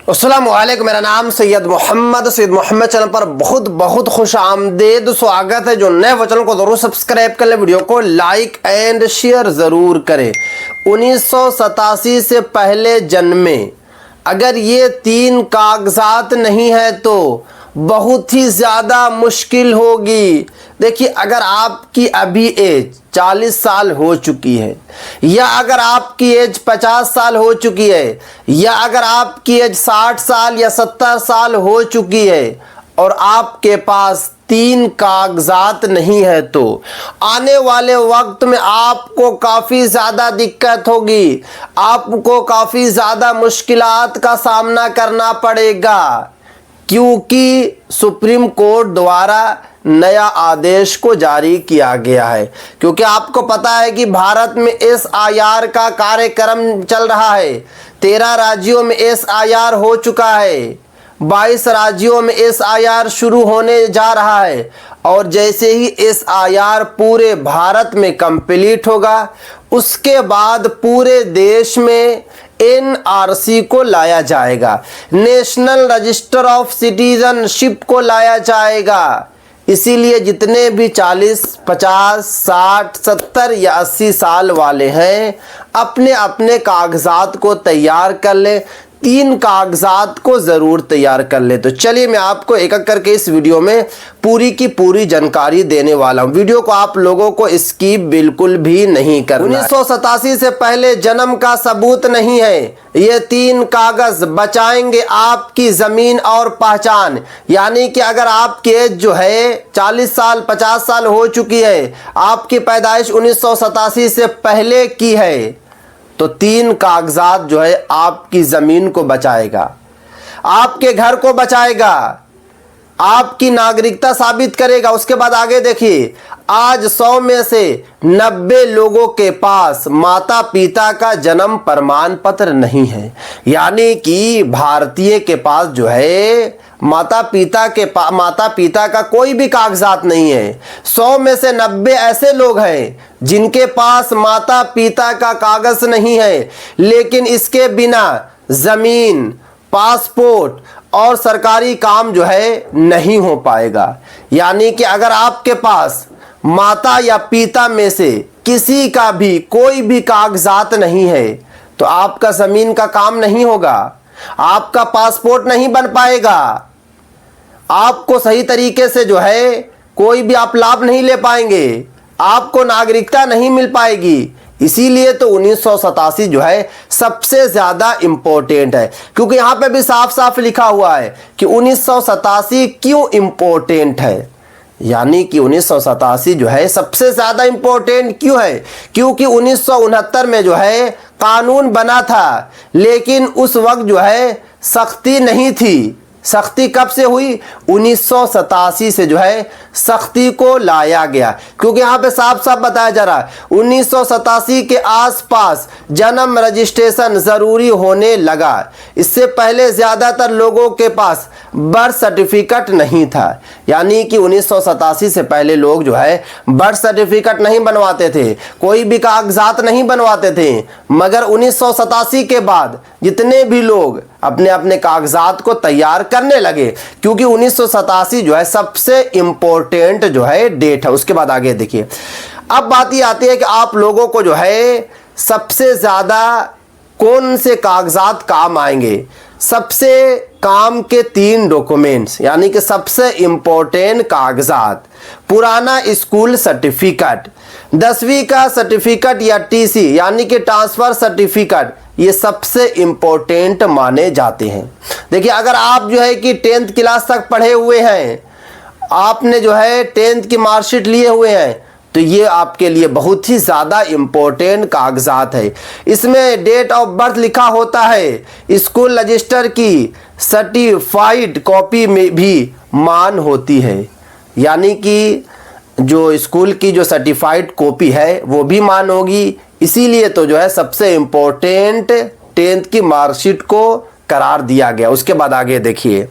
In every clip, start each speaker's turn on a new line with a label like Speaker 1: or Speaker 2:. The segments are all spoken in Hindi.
Speaker 1: अस्सलाम वालेकुम। मेरा नाम सैयद मोहम्मद चैनल पर बहुत बहुत खुश आमदेद स्वागत है। जो नए वो चैनल को जरूर सब्सक्राइब कर ले, वीडियो को लाइक एंड शेयर ज़रूर करें। 1987 से पहले जन्मे अगर ये 3 कागजात नहीं है तो बहुत ही ज़्यादा मुश्किल होगी। देखिए, अगर आपकी अभी एज 40 साल हो चुकी है, या अगर आपकी एज 50 साल हो चुकी है, या अगर आपकी एज 60 साल या 70 साल हो चुकी है और आपके पास 3 कागजात नहीं है तो आने वाले वक्त में आपको काफ़ी ज़्यादा दिक्कत होगी, आपको काफ़ी ज़्यादा मुश्किलात का सामना करना पड़ेगा, क्योंकि सुप्रीम कोर्ट द्वारा नया आदेश को जारी किया गया है। क्योंकि आपको पता है कि भारत में SIR का कार्यक्रम चल रहा है। 13 राज्यों में SIR हो चुका है, 22 राज्यों में SIR शुरू होने जा रहा है, और जैसे ही SIR पूरे भारत में कंप्लीट होगा उसके बाद पूरे देश में NRC को लाया जाएगा, नेशनल रजिस्टर ऑफ सिटीजनशिप को लाया जाएगा। इसीलिए जितने भी 40, 50, 60, 70 या 80 साल वाले हैं अपने अपने कागजात को तैयार कर लें। 3 कागजात को ज़रूर तैयार कर ले। तो चलिए मैं आपको एक एक करके इस वीडियो में पूरी की पूरी जानकारी देने वाला हूं। वीडियो को आप लोगों को स्किप बिल्कुल भी नहीं करना। 1987 से पहले जन्म का सबूत नहीं है, ये 3 कागज बचाएंगे आपकी ज़मीन और पहचान। यानी कि अगर आपकी एज जो है 40 साल 50 साल हो चुकी है, आपकी पैदाइश 1987 से पहले की है, तो 3 कागजात जो है आपकी ज़मीन को बचाएगा, आपके घर को बचाएगा, आपकी नागरिकता साबित करेगा। उसके बाद आगे देखिए, आज 100 में से 90 लोगों के पास माता पिता का जन्म प्रमाण पत्र नहीं है। यानी कि भारतीय के पास जो है माता पिता का कोई भी कागजात नहीं है। 100 में से 90 ऐसे लोग हैं जिनके पास माता पिता का कागज नहीं है, लेकिन इसके बिना जमीन, पासपोर्ट और सरकारी काम जो है नहीं हो पाएगा। यानी कि अगर आपके पास माता या पिता में से किसी का भी कोई भी कागजात नहीं है तो आपका जमीन का काम नहीं होगा, आपका पासपोर्ट नहीं बन पाएगा, आपको सही तरीके से जो है कोई भी आप लाभ नहीं ले पाएंगे, आपको नागरिकता नहीं मिल पाएगी। इसीलिए तो 1987 जो है सबसे ज़्यादा इम्पोर्टेंट है, क्योंकि यहाँ पे भी साफ साफ लिखा हुआ है कि 1987 क्यों इम्पोर्टेंट है। यानी कि 1987 जो है सबसे ज़्यादा इम्पोर्टेंट क्यों है, क्योंकि 1969 में जो है कानून बना था, लेकिन उस वक्त जो है सख्ती नहीं थी। सख्ती कब से हुई? 1987 से जो है सख्ती को लाया गया, क्योंकि यहाँ पे साफ साफ बताया जा रहा है 1987 के आसपास जन्म रजिस्ट्रेशन ज़रूरी होने लगा। इससे पहले ज़्यादातर लोगों के पास बर्थ सर्टिफिकेट नहीं था। यानी कि 1987 से पहले लोग जो है बर्थ सर्टिफिकेट नहीं बनवाते थे, कोई भी कागजात नहीं बनवाते थे। मगर 1987 के बाद जितने भी लोग अपने अपने कागजात को तैयार करने लगे, क्योंकि 1987 जो है सबसे इम्पोर्टेंट जो है डेट है। उसके बाद आगे देखिए, अब बात ये आती है कि आप लोगों को जो है सबसे ज़्यादा कौन से कागजात काम आएंगे। सबसे काम के 3 डॉक्यूमेंट्स, यानी कि सबसे इम्पोर्टेंट कागजात, पुराना स्कूल सर्टिफिकेट, 10वीं का सर्टिफिकेट या TC यानी कि ट्रांसफ़र सर्टिफिकेट, ये सबसे इम्पोर्टेंट माने जाते हैं। देखिए, अगर आप जो है कि 10th क्लास तक पढ़े हुए हैं, आपने जो है 10th की मार्कशीट लिए हुए हैं, तो ये आपके लिए बहुत ही ज़्यादा इम्पोर्टेंट कागजात है। इसमें डेट ऑफ बर्थ लिखा होता है, स्कूल रजिस्टर की सर्टिफाइड कॉपी में भी मान होती है। यानी कि जो स्कूल की जो सर्टिफाइड कॉपी है वो भी मान होगी। इसीलिए तो जो है सबसे इम्पोर्टेंट 10th की मार्कशीट को करार दिया गया। उसके बाद आगे देखिए,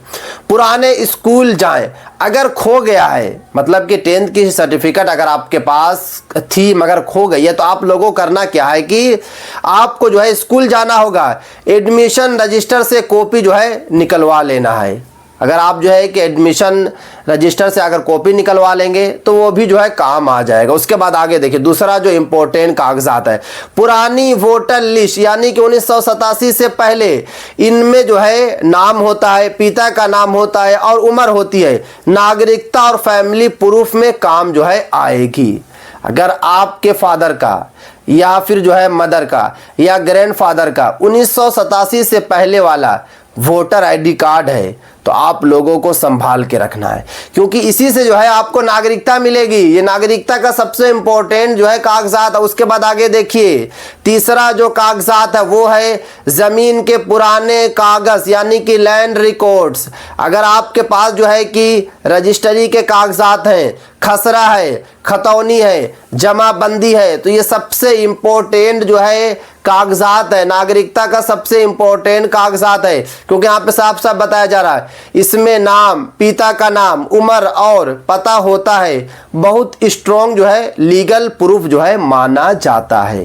Speaker 1: पुराने स्कूल जाएं, अगर खो गया है, मतलब कि 10th की सर्टिफिकेट अगर आपके पास थी मगर खो गई है, तो आप लोगों को करना क्या है कि आपको जो है स्कूल जाना होगा, एडमिशन रजिस्टर से कॉपी जो है निकलवा लेना है। अगर आप जो है कि एडमिशन रजिस्टर से अगर कॉपी निकलवा लेंगे तो वो भी जो है काम आ जाएगा। उसके बाद आगे देखिए, दूसरा जो इम्पोर्टेंट कागजात है, पुरानी वोटर लिस्ट यानी कि 1987 से पहले, इनमें जो है नाम होता है, पिता का नाम होता है और उम्र होती है। नागरिकता और फैमिली प्रूफ में काम जो है आएगी। अगर आपके फादर का या फिर जो है मदर का या ग्रैंडफादर का 1987 से पहले वाला वोटर आईडी कार्ड है तो आप लोगों को संभाल के रखना है, क्योंकि इसी से जो है आपको नागरिकता मिलेगी। ये नागरिकता का सबसे इंपॉर्टेंट जो है कागजात है। उसके बाद आगे देखिए, तीसरा जो कागजात है वो है जमीन के पुराने कागज यानी कि लैंड रिकॉर्ड्स। अगर आपके पास जो है कि रजिस्ट्री के कागजात हैं, खसरा है, खतौनी है, जमाबंदी है, तो ये सबसे इंपॉर्टेंट जो है कागजात है। नागरिकता का सबसे इंपॉर्टेंट कागजात है, क्योंकि यहाँ पे साफ साफ बताया जा रहा है इसमें नाम, पिता का नाम, उम्र और पता होता है। बहुत स्ट्रॉन्ग जो है लीगल प्रूफ जो है माना जाता है।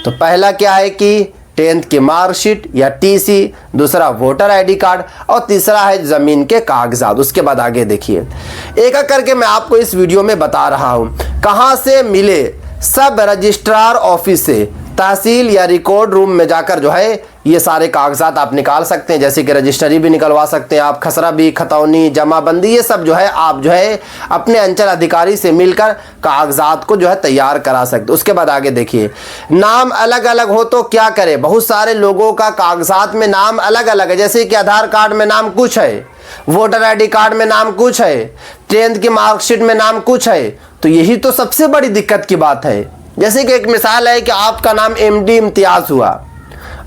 Speaker 1: तो पहला क्या है कि 10th की मार्कशीट या टीसी, दूसरा वोटर आईडी कार्ड और तीसरा है जमीन के कागजात। उसके बाद आगे देखिए, एक एक करके मैं आपको इस वीडियो में बता रहा हूं कहां से मिले। सब रजिस्ट्रार ऑफिस से, तहसील या रिकॉर्ड रूम में जाकर जो है ये सारे कागजात आप निकाल सकते हैं, जैसे कि रजिस्ट्री भी निकलवा सकते हैं आप, खसरा भी, खतौनी, जमाबंदी, ये सब जो है आप जो है अपने अंचल अधिकारी से मिलकर कागजात को जो है तैयार करा सकते। उसके बाद आगे देखिए, नाम अलग अलग हो तो क्या करें। बहुत सारे लोगों का कागजात में नाम अलग अलग है, जैसे कि आधार कार्ड में नाम कुछ है, वोटर आईडी कार्ड में नाम कुछ है, 10th की मार्कशीट में नाम कुछ है। तो यही तो सबसे बड़ी दिक्कत की बात है। जैसे कि एक मिसाल है कि आपका नाम एमडी इम्तियाज हुआ,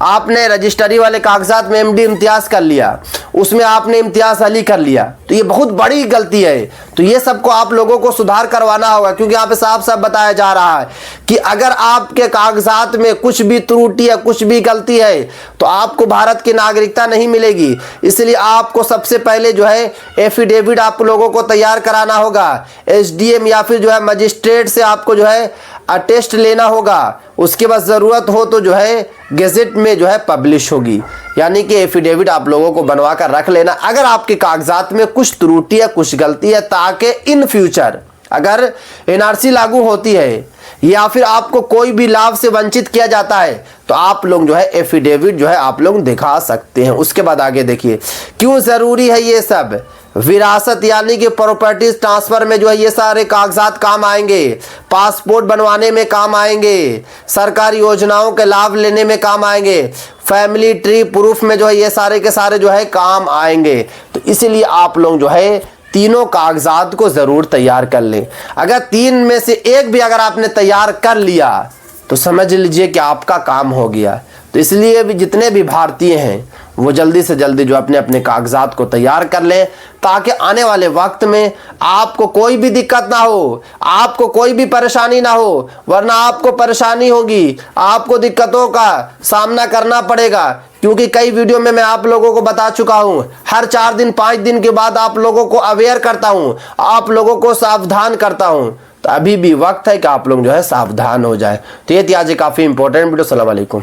Speaker 1: आपने रजिस्ट्री वाले कागजात में एमडी इम्तियाज कर लिया, उसमें आपने इम्तियाज अली कर लिया, तो ये बहुत बड़ी गलती है। तो ये सबको आप लोगों को सुधार करवाना होगा, क्योंकि यहाँ पे साफ साफ बताया जा रहा है कि अगर आपके कागजात में कुछ भी त्रुटि या कुछ भी गलती है तो आपको भारत की नागरिकता नहीं मिलेगी। इसलिए आपको सबसे पहले जो है एफिडेविट आप लोगों को तैयार कराना होगा, एसडीएम या फिर जो है मजिस्ट्रेट से आपको जो है अटेस्ट लेना होगा। उसके बाद ज़रूरत हो तो जो है गेजेट में जो है पब्लिश होगी, यानी कि एफिडेविट आप लोगों को बनवा कर रख लेना अगर आपके कागजात में कुछ त्रुटि या कुछ गलती है, ताकि इन फ्यूचर अगर एनआरसी लागू होती है या फिर आपको कोई भी लाभ से वंचित किया जाता है तो आप लोग जो है एफिडेविट जो है आप लोग दिखा सकते हैं। उसके बाद आगे देखिए, क्यों ज़रूरी है ये सब। विरासत यानी कि प्रॉपर्टीज ट्रांसफर में जो है ये सारे कागजात काम आएंगे, पासपोर्ट बनवाने में काम आएंगे, सरकारी योजनाओं के लाभ लेने में काम आएंगे, फैमिली ट्री प्रूफ में जो है ये सारे के सारे जो है काम आएंगे। तो इसीलिए आप लोग जो है तीनों कागजात को ज़रूर तैयार कर लें। अगर तीन में से एक भी अगर आपने तैयार कर लिया तो समझ लीजिए कि आपका काम हो गया। तो इसलिए भी जितने भी भारतीय हैं वो जल्दी से जल्दी जो अपने अपने कागजात को तैयार कर लें, ताकि आने वाले वक्त में आपको कोई भी दिक्कत ना हो, आपको कोई भी परेशानी ना हो, वरना आपको परेशानी होगी, आपको दिक्कतों का सामना करना पड़ेगा। क्योंकि कई वीडियो में मैं आप लोगों को बता चुका हूं, हर 4 दिन 5 दिन के बाद आप लोगों को अवेयर करता हूं, आप लोगों को सावधान करता हूं। तो अभी भी वक्त है कि आप लोग जो है सावधान हो जाए। तो ये थी आज काफ़ी इंपॉर्टेंट वीडियो। अस्सलाम वालेकुम।